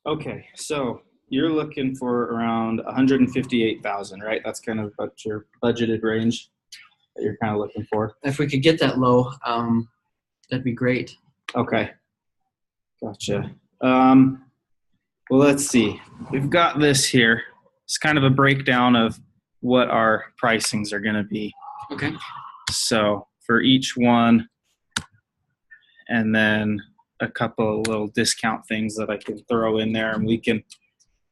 Okay, so you're looking for around 158,000, right? That's kind of about your budgeted range that you're kind of looking for. If we could get that low, that'd be great. Okay, gotcha. Well, let's see. We've got this here. It's kind of a breakdown of what our pricings are going to be. Okay. So for each one, and then a couple of little discount things that I can throw in there, and we can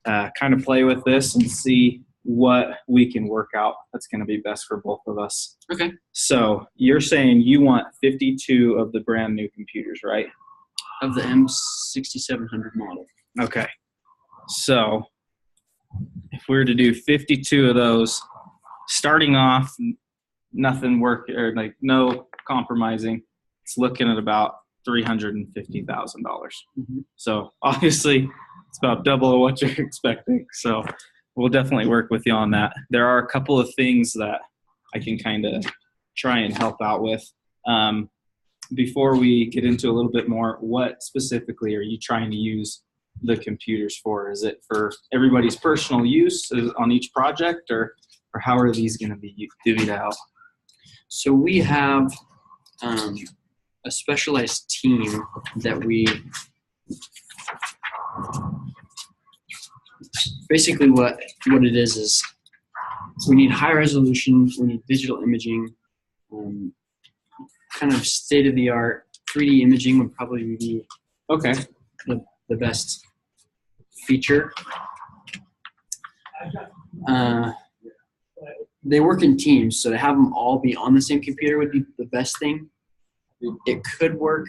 kind of play with this and see what we can work out that's going to be best for both of us. Okay. So you're saying you want 52 of the brand new computers, right? Of the M6700 model. Okay. So if we were to do 52 of those, starting off, nothing work or like no compromising, it's looking at about $350,000. Mm-hmm. So obviously it's about double what you're expecting. So we'll definitely work with you on that. There are a couple of things that I can kind of try and help out with. Before we get into a little bit more, what specifically are you trying to use the computers for? Is it for everybody's personal use on each project, or how are these going to be divvied out? So we have a specialized team that we basically what it is we need high resolution, we need digital imaging, kind of state-of-the-art 3D imaging would probably be Okay. the best feature. They work in teams, so to have them all be on the same computer would be the best thing. It could work.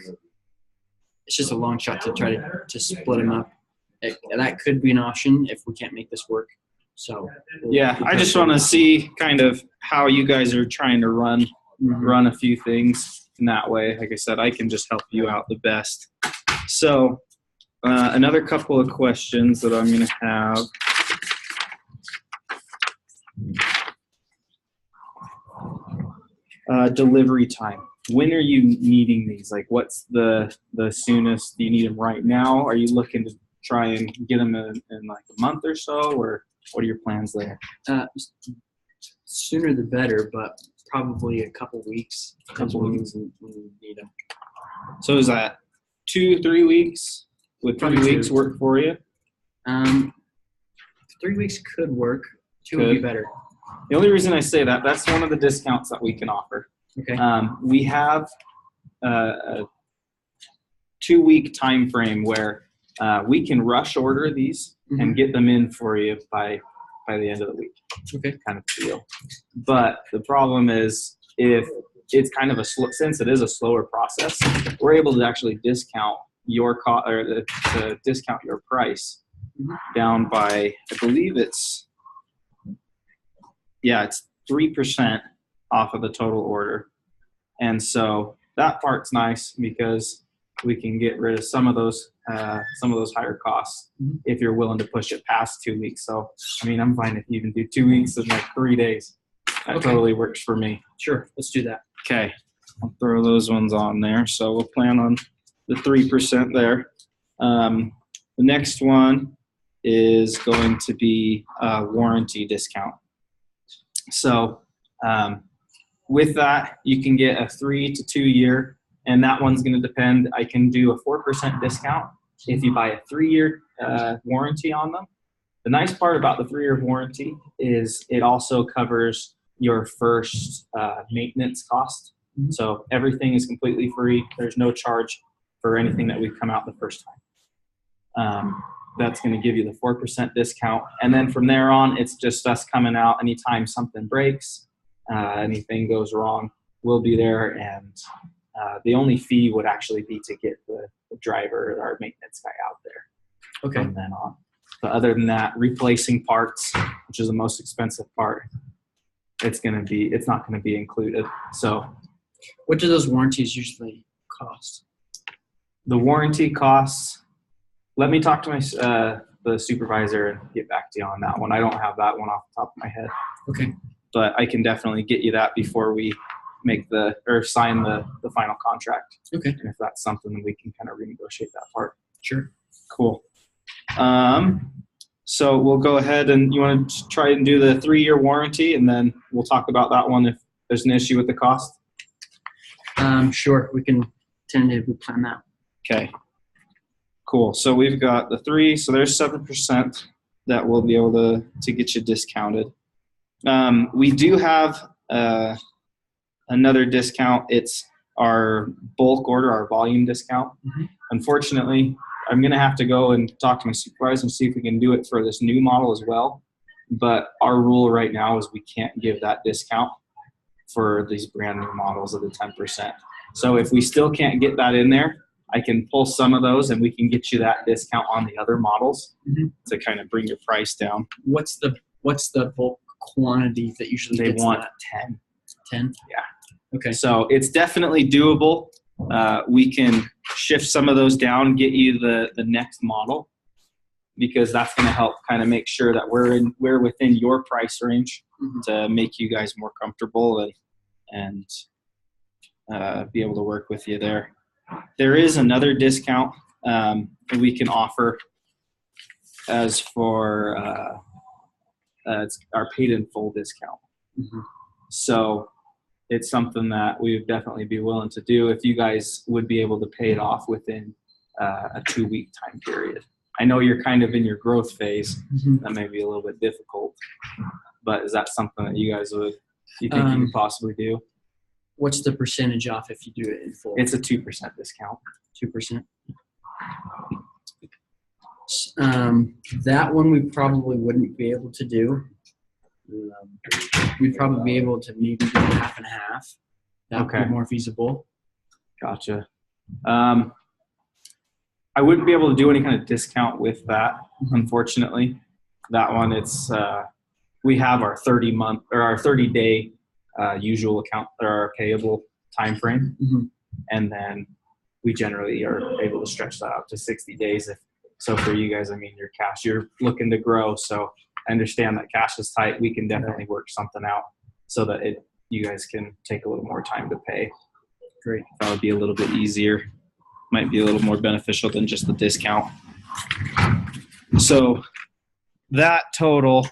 It's just a long shot to try to split them up. That could be an option if we can't make this work. So yeah, I just want to see kind of how you guys are trying to run a few things in that way. Like I said, I can just help you out the best. So another couple of questions that I'm going to have. Delivery time. When are you needing these? Like, what's the soonest? Do you need them right now? Are you looking to try and get them in like a month or so, or what are your plans there? Sooner the better, but probably a couple weeks. When we need them. So is that 2-3 weeks? Would 3 weeks work for you? 3 weeks could work. 2 would be better. The only reason I say that's one of the discounts that we can offer. Okay. We have a 2-week time frame where we can rush order these and get them in for you by the end of the week. Okay. Kind of deal. But the problem is, if it's kind of since it is a slower process, we're able to actually discount your cost or to discount your price down by, I believe it's 3% off of the total order. And so that part's nice because we can get rid of some of those higher costs if you're willing to push it past 2 weeks. So, I mean, I'm fine if you even do 2 weeks in like 3 days. That totally works for me. Sure, let's do that. Okay, I'll throw those ones on there. So we'll plan on the 3% there. The next one is going to be a warranty discount. So with that, you can get a 3 to 2 year, and that one's going to depend. I can do a 4% discount if you buy a 3-year warranty on them. The nice part about the 3-year warranty is it also covers your first maintenance cost. So everything is completely free. There's no charge for anything that we've come out the first time. That's going to give you the 4% discount. And then from there on, it's just us coming out anytime something breaks, anything goes wrong, we'll be there. And the only fee would actually be to get the driver or our maintenance guy out there. Okay. From then on. But other than that, replacing parts, which is the most expensive part, it's not going to be included. So what do those warranties usually cost? The warranty costs, let me talk to the supervisor and get back to you on that one. I don't have that one off the top of my head. Okay. But I can definitely get you that before we sign the final contract. Okay. And if that's something, we can kind of renegotiate that part. Sure. Cool. So we'll go ahead and you want to try and do the 3-year warranty, and then we'll talk about that one if there's an issue with the cost. Sure, we can tentatively plan that. Okay. Cool. So we've got the 3, so there's 7% that we'll be able to get you discounted. We do have another discount. It's our bulk order, our volume discount. Mm-hmm. Unfortunately, I'm going to have to go and talk to my supervisor and see if we can do it for this new model as well. But our rule right now is we can't give that discount for these brand new models of the 10%. So if we still can't get that in there, I can pull some of those and we can get you that discount on the other models to kind of bring your price down. What's the bulk quantity that usually They gets want that? 10. 10? Yeah. Okay. So it's definitely doable. We can shift some of those down, get you the next model, because that's going to help kind of make sure that we're within your price range to make you guys more comfortable and be able to work with you there. There is another discount we can offer as for it's our paid in full discount. So it's something that we would definitely be willing to do if you guys would be able to pay it off within a 2-week time period. I know you're kind of in your growth phase. That may be a little bit difficult, but is that something that you guys you think you could possibly do? What's the percentage off if you do it in full? It's a 2% discount. 2%. That one we probably wouldn't be able to do. We'd probably be able to maybe do half and half. That would be more feasible. Gotcha. I wouldn't be able to do any kind of discount with that, unfortunately. That one, it's we have our 30-month or our 30-day usual account or our payable time frame, and then we generally are able to stretch that out to 60 days. So for you guys, I mean, your cash, you're looking to grow, so I understand that cash is tight. We can definitely work something out so that you guys can take a little more time to pay. Great. That would be a little bit easier. Might be a little more beneficial than just the discount. So that total,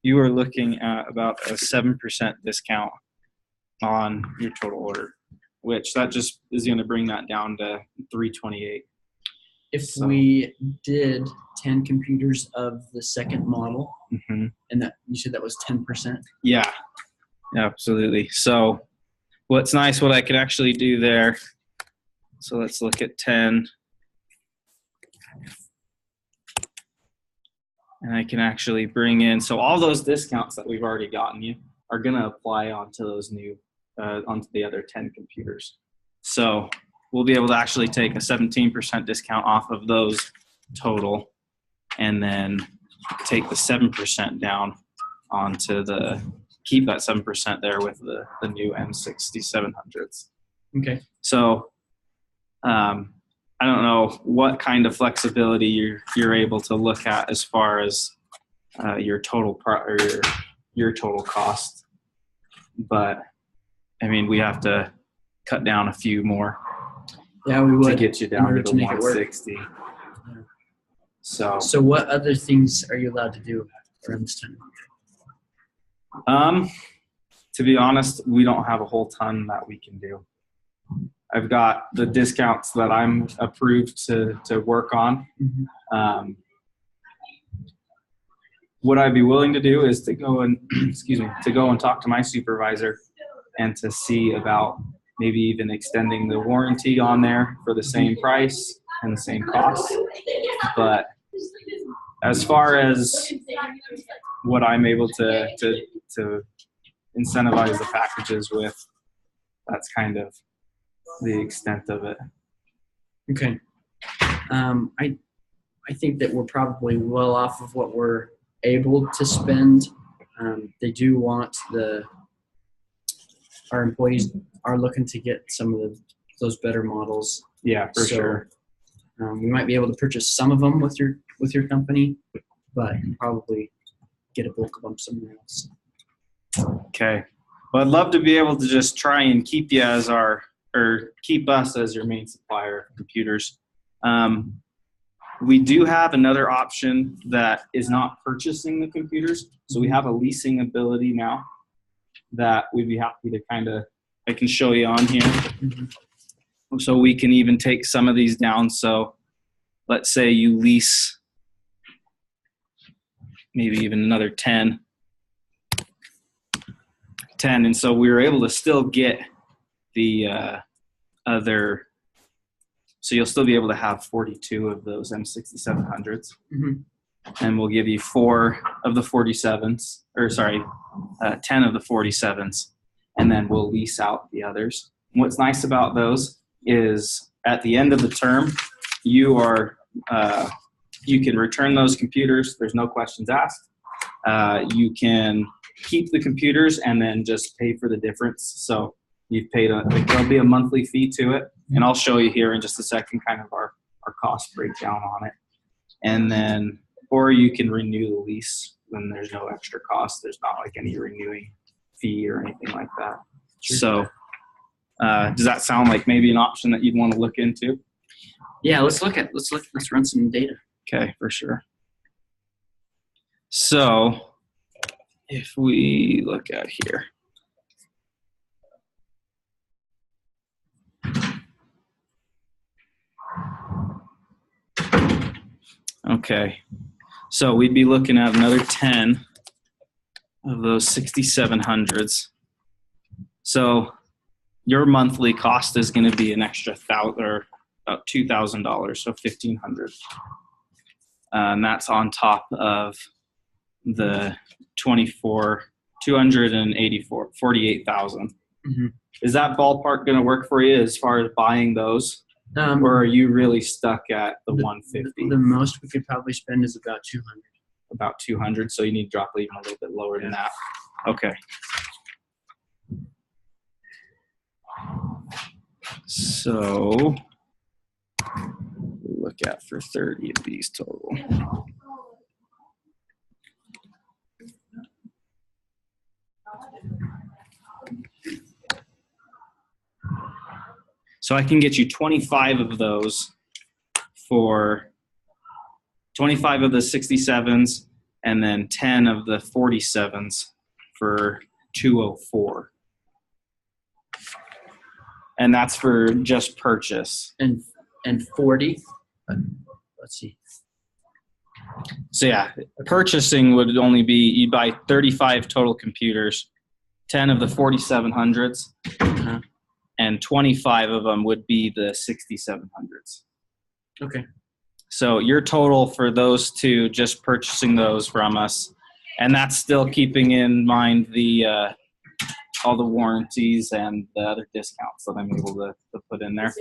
you are looking at about a 7% discount on your total order, which that just is going to bring that down to $328. If we did 10 computers of the second model, and that you said that was 10%? Yeah, absolutely. So what's nice, what I could actually do there, so let's look at 10. And I can actually bring in, so all those discounts that we've already gotten you are going to apply onto those new, onto the other 10 computers. So we'll be able to actually take a 17% discount off of those total, and then take the 7% down onto keep that 7% there with the new M6700s. Okay. So I don't know what kind of flexibility you're able to look at as far as your total your total cost, but I mean, we have to cut down a few more. Yeah, we would to get you down to the 160. Yeah. So what other things are you allowed to do around this time? To be honest, we don't have a whole ton that we can do. I've got the discounts that I'm approved to work on. What I'd be willing to do is to go and talk to my supervisor and to see about maybe even extending the warranty on there for the same price and the same cost. But as far as what I'm able to incentivize the packages with, that's kind of the extent of it. Okay. I think that we're probably well off of what we're able to spend. They do want our employees are looking to get some of those better models. Yeah, for sure. We might be able to purchase some of them with your company, but probably get a bulk of them somewhere else. Okay. Well, I'd love to be able to just try and keep you keep us as your main supplier of computers. We do have another option that is not purchasing the computers. So we have a leasing ability now that we'd be happy to I can show you on here. So we can even take some of these down. So let's say you lease maybe even another 10. And so we were able to still get the other. So you'll still be able to have 42 of those M6700s. And we'll give you 4 of the 47s, or sorry, 10 of the 47s. And then we'll lease out the others. And what's nice about those is at the end of the term, you can return those computers. There's no questions asked. You can keep the computers and then just pay for the difference. So you've paid there'll be a monthly fee to it. And I'll show you here in just a second kind of our cost breakdown on it. And then, or you can renew the lease when there's no extra cost. There's not like any renewing fee or anything like that. So does that sound like maybe an option that you'd want to look into? Yeah, let's run some data. Okay, for sure. So if we look at here. Okay, so we'd be looking at another 10 of those 6700s. So your monthly cost is going to be an extra $1,000 or about $2,000, so $1,500. And that's on top of the 48,000. Is that ballpark going to work for you as far as buying those? Or are you really stuck at the 150? The most we could probably spend is about 200. About 200, so you need to drop even a little bit lower than that. Okay. So look at for 30 of these total. So I can get you 25 of those for 25 of the 67s and then 10 of the 47s for $204. And that's for just purchase. And 40. Let's see. So yeah, purchasing would only be, you'd buy 35 total computers, 10 of the 4700s, and 25 of them would be the 6700s. Okay. So your total for those two, just purchasing those from us, and that's still keeping in mind the all the warranties and the other discounts that I'm able to put in there.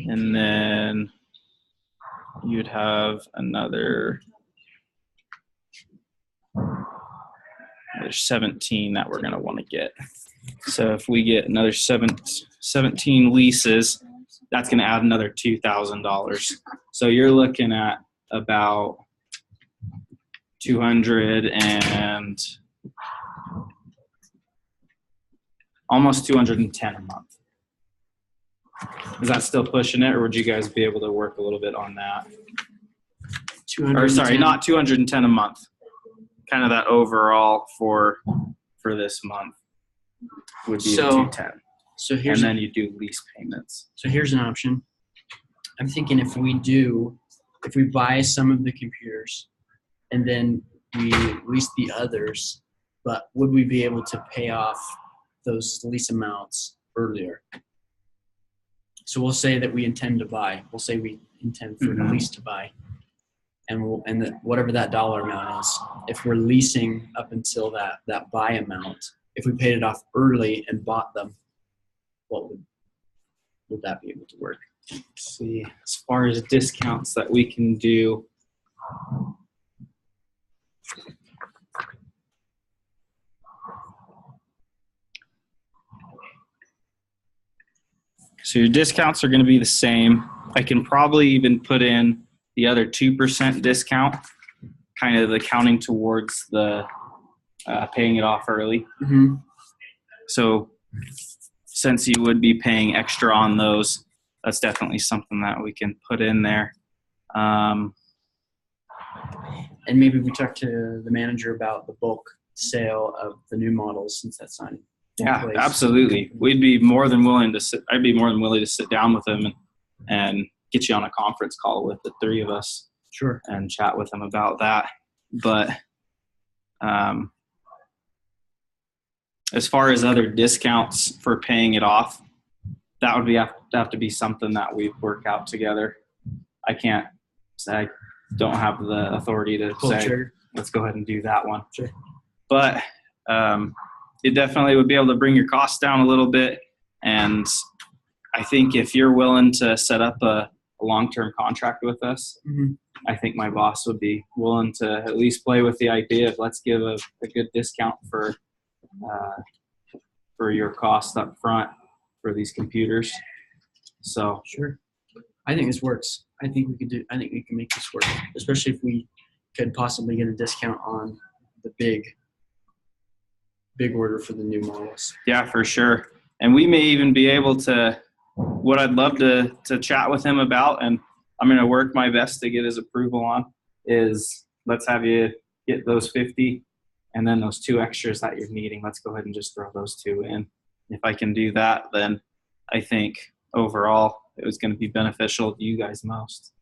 And then you'd have another, there's 17 that we're going to want to get. So if we get another 17 leases, that's going to add another $2,000. So you're looking at about 200 and almost 210 a month. Is that still pushing it, or would you guys be able to work a little bit on that? Or sorry, not 210 a month. Kind of that overall for this month would be the 210. So here's, and then you do lease payments. So here's an option. I'm thinking if we buy some of the computers and then we lease the others, but would we be able to pay off those lease amounts earlier? So we'll say that we intend to buy. We'll say we intend for the lease to buy, and whatever that dollar amount is. If we're leasing up until that buy amount, if we paid it off early and bought them, what would that be able to work? Let's see, as far as discounts that we can do. So your discounts are going to be the same. I can probably even put in the other 2% discount, kind of the counting towards the paying it off early. So since you would be paying extra on those, that's definitely something that we can put in there. And maybe we talk to the manager about the bulk sale of the new models, since that's not in Yeah, place. absolutely. We'd be more than willing to sit. I'd be more than willing to sit down with them and get you on a conference call with the three of us Sure. and chat with them about that. But as far as other discounts for paying it off, that would have to be something that we work out together. I can't say, I don't have the authority to Pull the say, trigger. let's go ahead and do that one. Sure. But it definitely would be able to bring your costs down a little bit. And I think if you're willing to set up a long-term contract with us, Mm-hmm. I think my boss would be willing to at least play with the idea of let's give a good discount for your cost up front for these computers. So Sure. I think this works. I think we can make this work, especially if we could possibly get a discount on the big order for the new models. yeah, for sure. And we may even be able to, what I'd love to chat with him about, and I'm going to work my best to get his approval on, is let's have you get those 50 and then those 2 extras that you're needing. Let's go ahead and just throw those 2 in. If I can do that, then I think overall it was going to be beneficial to you guys most.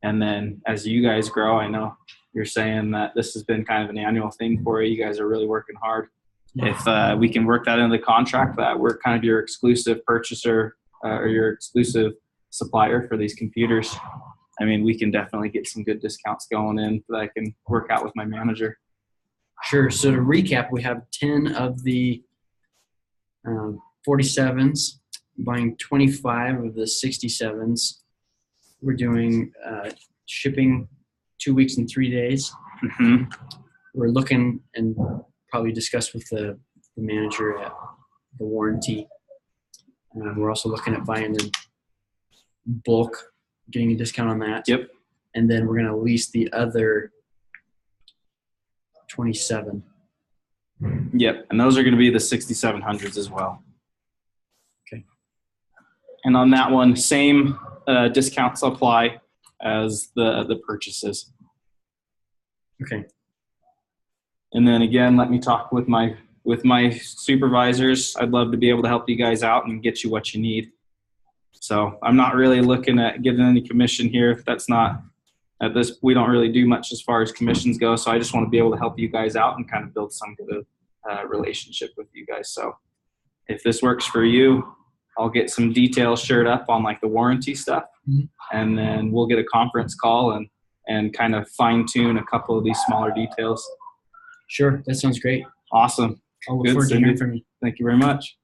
And then as you guys grow, I know you're saying that this has been kind of an annual thing for you. You guys are really working hard. If we can work that into the contract, that we're kind of your exclusive purchaser or your exclusive supplier for these computers, I mean, we can definitely get some good discounts going in that I can work out with my manager. Sure. So to recap, we have 10 of the 47s, buying 25 of the 67s. We're doing shipping 2 weeks and 3 days. Mm-hmm. We're looking and probably discuss with the manager at the warranty. We're also looking at buying the bulk, getting a discount on that. Yep. And then we're going to lease the other 27. Yep. And those are going to be the 6700s as well. Okay. And on that one, same discounts apply as the purchases. Okay. And then again, let me talk with my supervisors. I'd love to be able to help you guys out and get you what you need. So I'm not really looking at getting any commission here. That's not at this. We don't really do much as far as commissions go. So I just want to be able to help you guys out and kind of build some good relationship with you guys. So if this works for you, I'll get some details shared up on like the warranty stuff, and then we'll get a conference call and kind of fine tune a couple of these smaller details. Sure. That sounds great. Awesome. I'll look Good, forward to Cindy. hearing from you. Thank you very much.